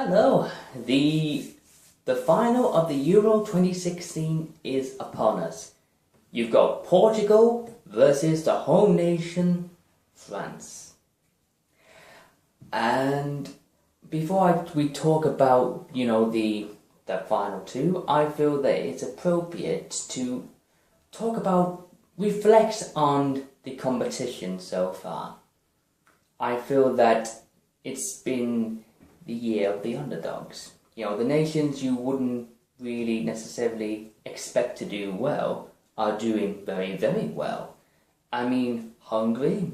Hello. The final of the Euro 2016 is upon us. You've got Portugal versus the home nation, France. And before we talk about, the final two, I feel that it's appropriate to reflect on the competition so far. I feel that it's been the year of the underdogs. The nations you wouldn't really necessarily expect to do well are doing very, very well. I mean, Hungary,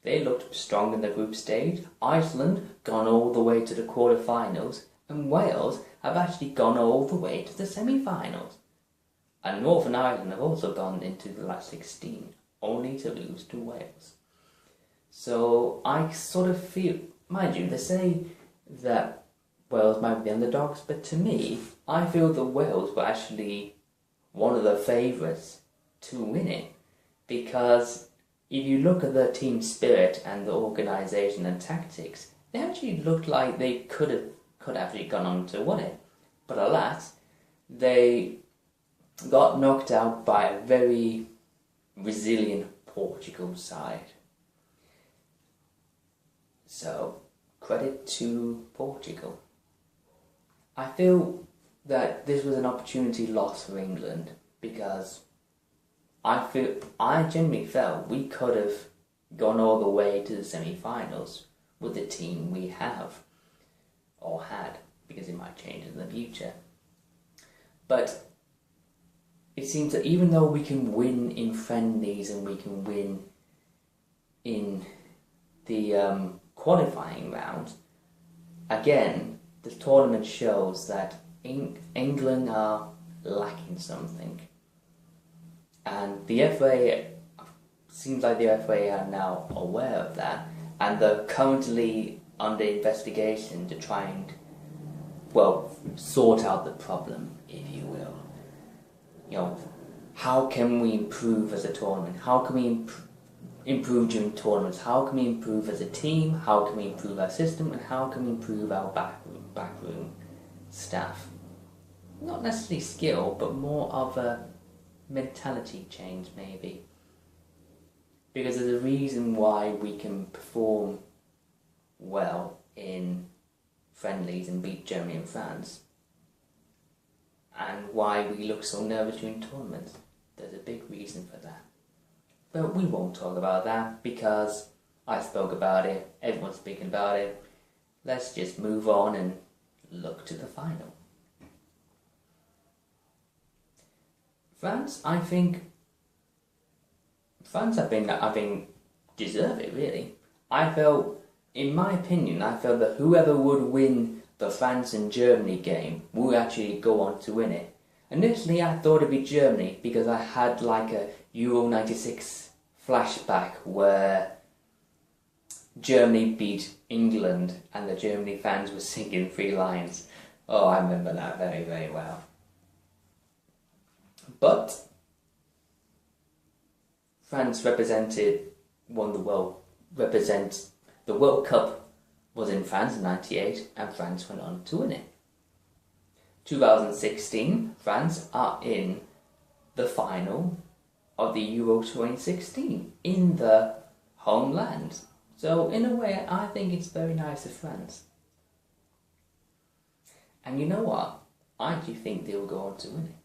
they looked strong in the group stage. Iceland gone all the way to the quarterfinals, and Wales have actually gone all the way to the semi-finals. And Northern Ireland have also gone into the last 16, only to lose to Wales. So I sort of feel, mind you, they say that Wales might be the underdogs, but to me, I feel that Wales were actually one of the favourites to win it, because if you look at the team spirit and the organisation and tactics, they actually looked like they could have actually gone on to win it. But alas, they got knocked out by a very resilient Portugal side. So, credit to Portugal. I feel that this was an opportunity lost for England, because I genuinely felt we could have gone all the way to the semi-finals with the team we have, or had, because it might change in the future. But it seems that even though we can win in friendlies and we can win in the qualifying round, again, the tournament shows that England are lacking something. And the FA, seems like the FA are now aware of that, and they're currently under investigation to try and, sort out the problem, if you will. How can we improve as a tournament? How can we improve during tournaments? How can we improve as a team? How can we improve our system? And how can we improve our backroom staff? Not necessarily skill, but more of a mentality change, maybe. Because there's a reason why we can perform well in friendlies and beat Germany and France, and why we look so nervous during tournaments. There's a big reason for that. But we won't talk about that, because I spoke about it, everyone's speaking about it. Let's just move on and look to the final. France, I think deserve it, really. In my opinion, I felt that whoever would win the France and Germany game would actually go on to win it. Initially, I thought it'd be Germany, because I had like a Euro 96 flashback where Germany beat England and the Germany fans were singing 3 lines. Oh, I remember that very, very well. But France the World Cup was in France in 98, and France went on to win it. 2016, France are in the final of the Euro 2016 in the homeland. So in a way, I think it's very nice of France. And you know what? I actually think they'll go on to win it.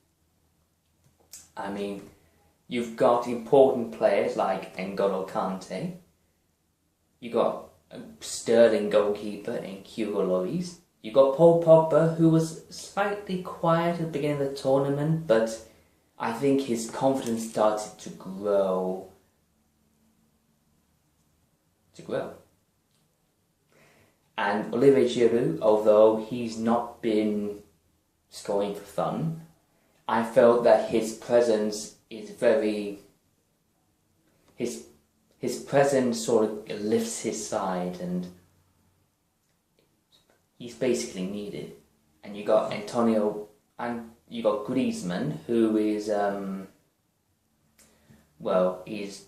I mean, you've got important players like N'Golo Kante. You got a sterling goalkeeper in Hugo Lloris. You got Paul Pogba, who was slightly quiet at the beginning of the tournament, but I think his confidence started to grow. And Olivier Giroud, although he's not been scoring for fun, I felt that his presence is his presence sort of lifts his side, and he's basically needed. And you got Antonio, and you got Griezmann, who is he's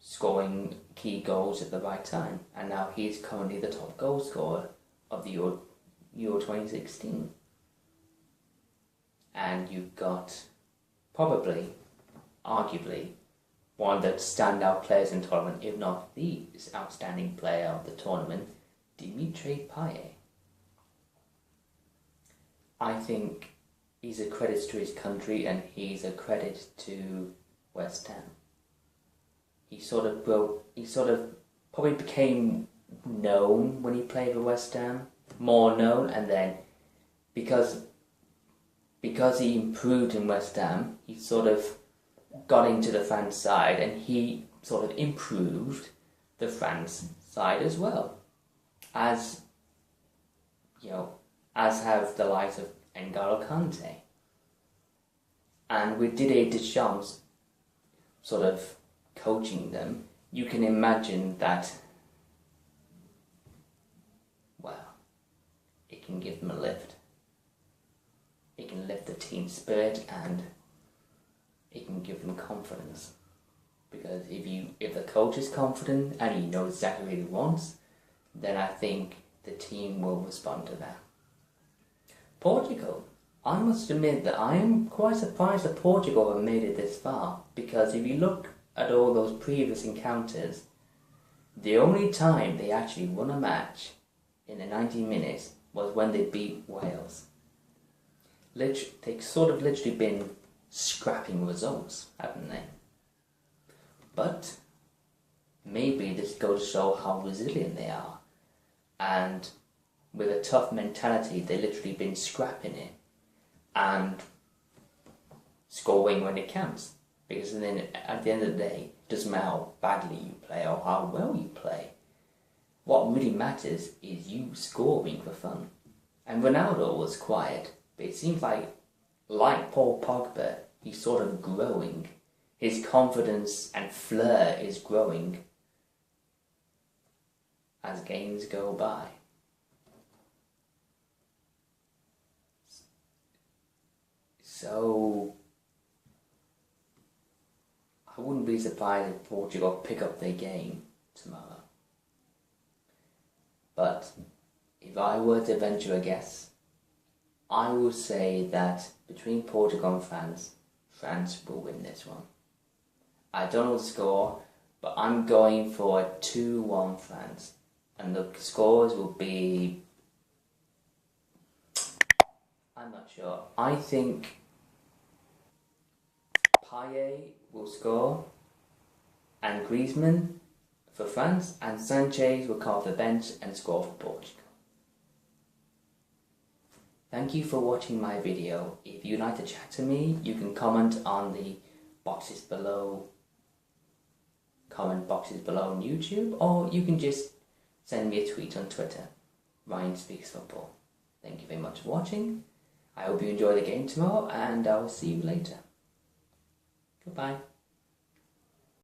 scoring key goals at the right time, and now he's currently the top goal scorer of the Euro 2016. And you've got probably, arguably, one of the standout players in the tournament, if not the outstanding player of the tournament, Dimitri Payet. I think he's a credit to his country and he's a credit to West Ham. He sort of probably became known when he played for West Ham, more known, and then because he improved in West Ham, he sort of got into the France side and he sort of improved the France side as well. As have the likes of N'Golo Kante. And with Didier Deschamps sort of coaching them, you can imagine that, well, it can give them a lift. It can lift the team spirit and it can give them confidence. Because if the coach is confident and he knows exactly what he wants, then I think the team will respond to that. Portugal. I must admit that I am quite surprised that Portugal have made it this far, because if you look at all those previous encounters, the only time they actually won a match in the 90 minutes was when they beat Wales. They've sort of literally been scrapping results, haven't they? But maybe this goes to show how resilient they are, and with a tough mentality, they've literally been scrapping it and scoring when it counts. Because then at the end of the day, it doesn't matter how badly you play or how well you play. What really matters is you scoring for fun. And Ronaldo was quiet, but it seems like Paul Pogba, he's sort of growing. His confidence and flair is growing as games go by. So, I wouldn't be surprised if Portugal pick up their game tomorrow. But if I were to venture a guess, I would say that between Portugal and France, France will win this one. I don't know the score, but I'm going for a 2-1 France. And the scores will be... I'm not sure. I think Payet will score, and Griezmann for France, and Sanchez will come off the bench and score for Portugal. Thank you for watching my video. If you'd like to chat to me, you can comment on the boxes below, comment boxes below on YouTube, or you can just send me a tweet on Twitter. Ryan Speaks Football. Thank you very much for watching. I hope you enjoy the game tomorrow, and I'll see you later. Goodbye.